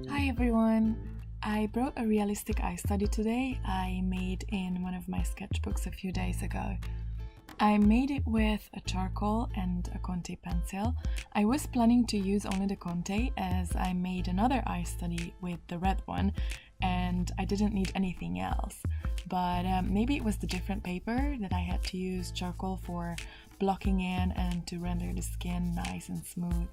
Hi everyone! I brought a realistic eye study today I made in one of my sketchbooks a few days ago. I made it with a charcoal and a Conte pencil. I was planning to use only the Conte as I made another eye study with the red one and I didn't need anything else. But maybe it was the different paper that I had to use charcoal for blocking in and to render the skin nice and smooth.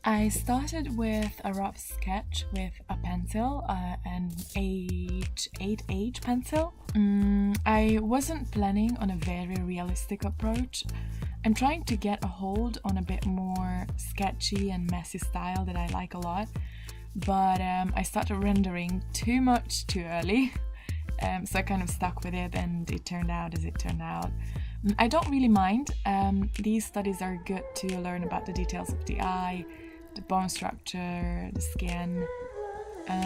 I started with a rough sketch with a pencil, an H8H pencil. I wasn't planning on a very realistic approach. I'm trying to get a hold on a bit more sketchy and messy style that I like a lot, but I started rendering too much too early, so I kind of stuck with it and it turned out as it turned out. I don't really mind. These studies are good to learn about the details of the eye, the bone structure, the skin.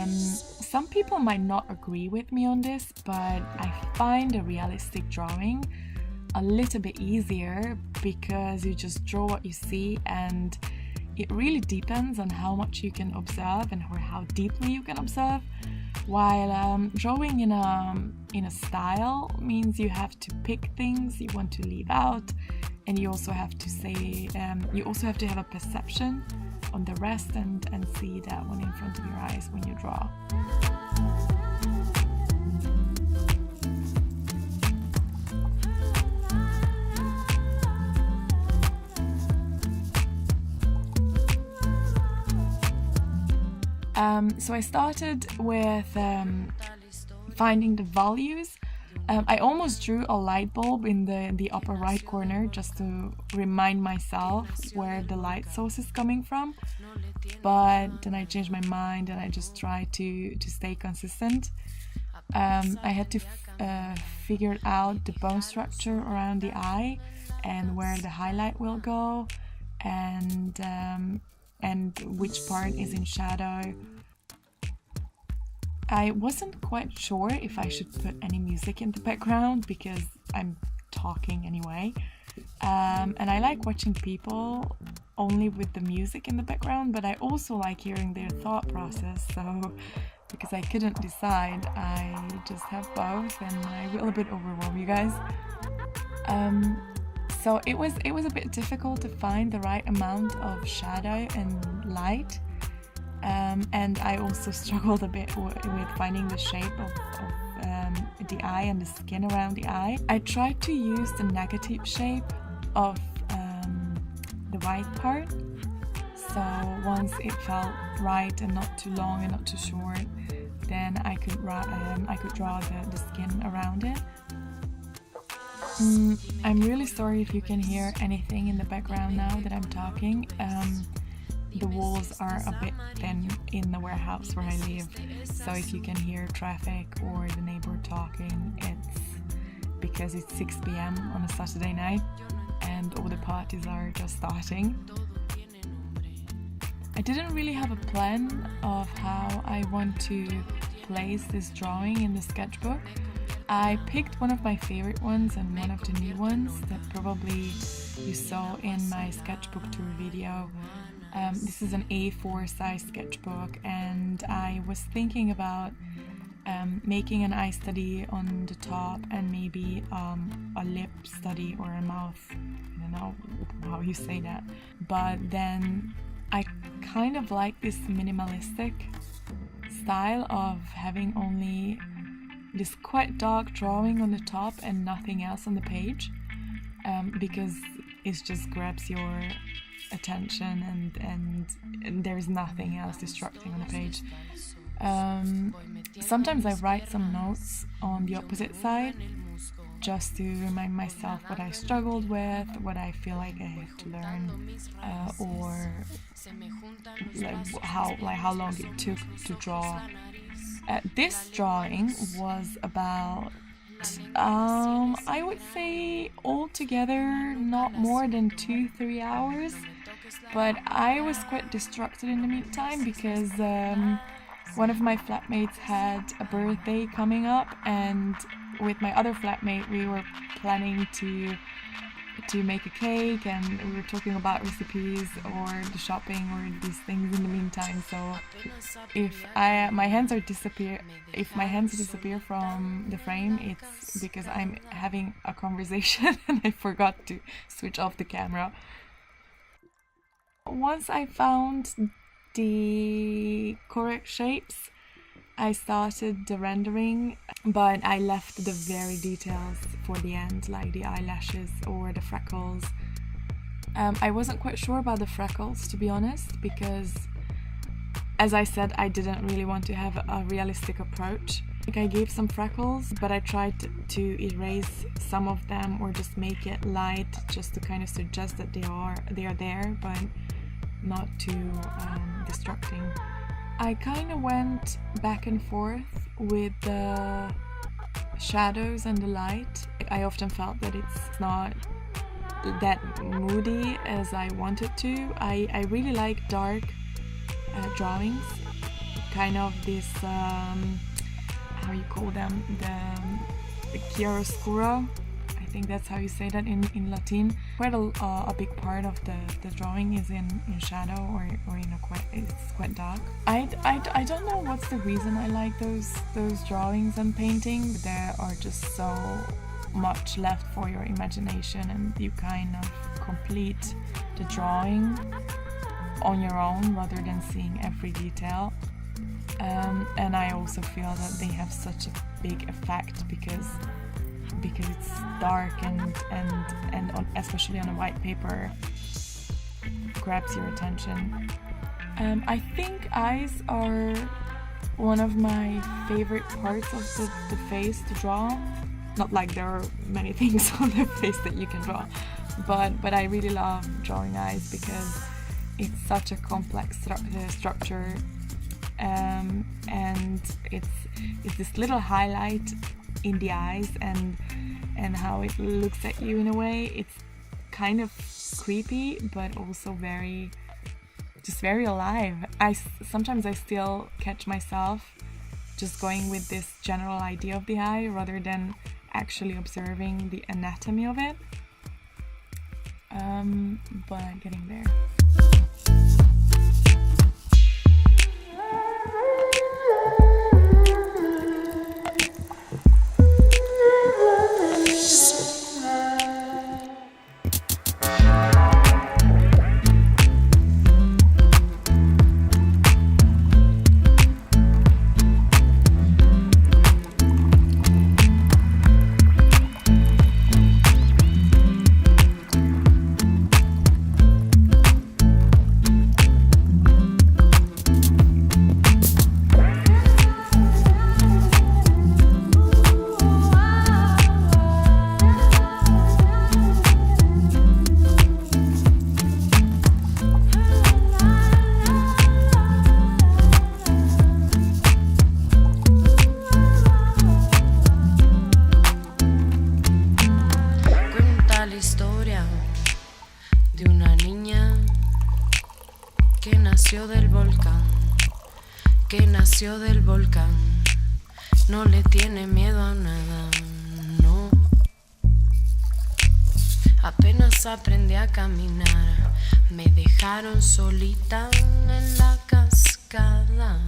Some people might not agree with me on this, but I find a realistic drawing a little bit easier because you just draw what you see and it really depends on how much you can observe and or how deeply you can observe. While drawing in a style means you have to pick things you want to leave out, and you also have to say you also have to have a perception on the rest and see that one in front of your eyes when you draw. So I started with finding the values. I almost drew a light bulb in the upper right corner just to remind myself where the light source is coming from, but then I changed my mind and I just tried to stay consistent. I had to figure out the bone structure around the eye and where the highlight will go and which part is in shadow. I wasn't quite sure if I should put any music in the background because I'm talking anyway. And I like watching people only with the music in the background, but I also like hearing their thought process. So because I couldn't decide, I just have both and I will a bit overwhelm you guys. So it was a bit difficult to find the right amount of shadow and light. And I also struggled a bit with finding the shape of the eye and the skin around the eye. I tried to use the negative shape of the white part, so once it felt right and not too long and not too short, then I could draw the skin around it. I'm really sorry if you can hear anything in the background now that I'm talking. The walls are a bit thin in the warehouse where I live, so if you can hear traffic or the neighbor talking, it's because it's 6 p.m. on a Saturday night and all the parties are just starting. I didn't really have a plan of how I want to place this drawing in the sketchbook. I picked one of my favorite ones and one of the new ones that probably you saw in my sketchbook tour video. This is an A4 size sketchbook and I was thinking about making an eye study on the top and maybe a lip study or a mouth. I don't know how you say that, but then I kind of like this minimalistic style of having only this quite dark drawing on the top and nothing else on the page, because it just grabs your attention and there's nothing else distracting on the page. Sometimes I write some notes on the opposite side just to remind myself what I struggled with, what I feel like I have to learn, or how long it took to draw. This drawing was about I would say altogether not more than 2-3 hours, but I was quite distracted in the meantime because one of my flatmates had a birthday coming up, and with my other flatmate we were planning to to make a cake, and we were talking about recipes or the shopping or these things in the meantime. So if my hands disappear from the frame, it's because I'm having a conversation and I forgot to switch off the camera. Once I found the correct shapes, I started the rendering, but I left the very details for the end, like the eyelashes or the freckles. I wasn't quite sure about the freckles, to be honest, because as I said, I didn't really want to have a realistic approach. Like, I gave some freckles, but I tried to erase some of them or just make it light, just to kind of suggest that they are there, but not too distracting. I kind of went back and forth with the shadows and the light. I often felt that it's not that moody as I wanted to. I really like dark drawings, kind of this, how you call them, the chiaroscuro. I think that's how you say that in Latin. Quite a big part of the drawing is in shadow or in it's quite dark. I don't know what's the reason I like those drawings and painting. There are just so much left for your imagination, and you kind of complete the drawing on your own rather than seeing every detail. And I also feel that they have such a big effect because it's dark and especially on a white paper, grabs your attention. I think eyes are one of my favorite parts of the face to draw. Not like there are many things on the face that you can draw, but I really love drawing eyes because it's such a complex structure, and it's this little highlight in the eyes and how it looks at you in a way. It's kind of creepy, but also very alive. Sometimes I still catch myself just going with this general idea of the eye rather than actually observing the anatomy of it. But I'm getting there. Que nació del volcán, no le tiene miedo a nada, no. Apenas aprendí a caminar, me dejaron solita en la cascada.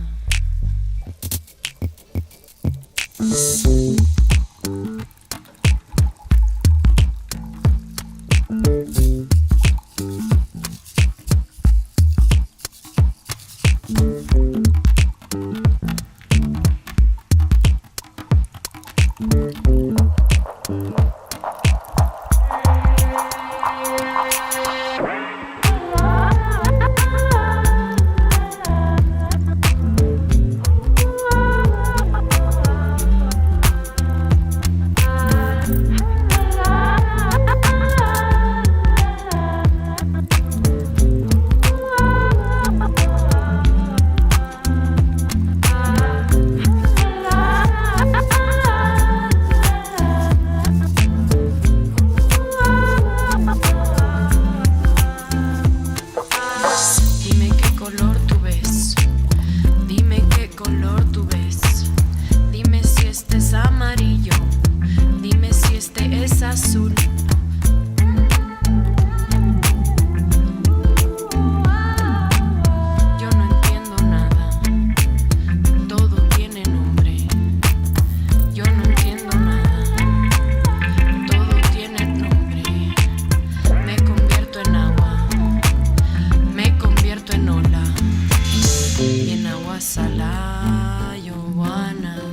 Azul.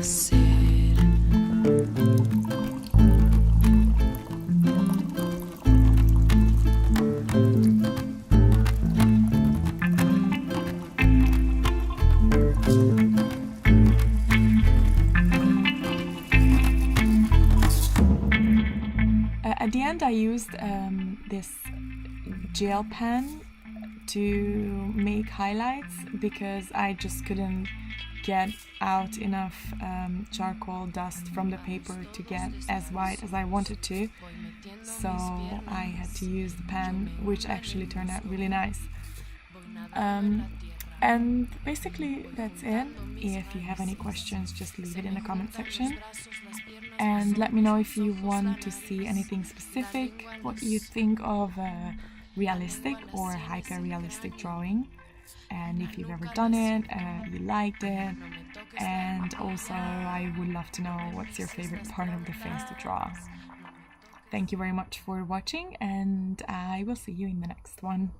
hacer. At the end I used this gel pen to make highlights because I just couldn't get out enough charcoal dust from the paper to get as white as I wanted to, so I had to use the pen, which actually turned out really nice. And basically that's it. If you have any questions, just leave it in the comment section and let me know if you want to see anything specific, what you think of realistic or hyper-realistic drawing, and if you've ever done it, you liked it, and also I would love to know what's your favorite part of the face to draw. Thank you very much for watching, and I will see you in the next one.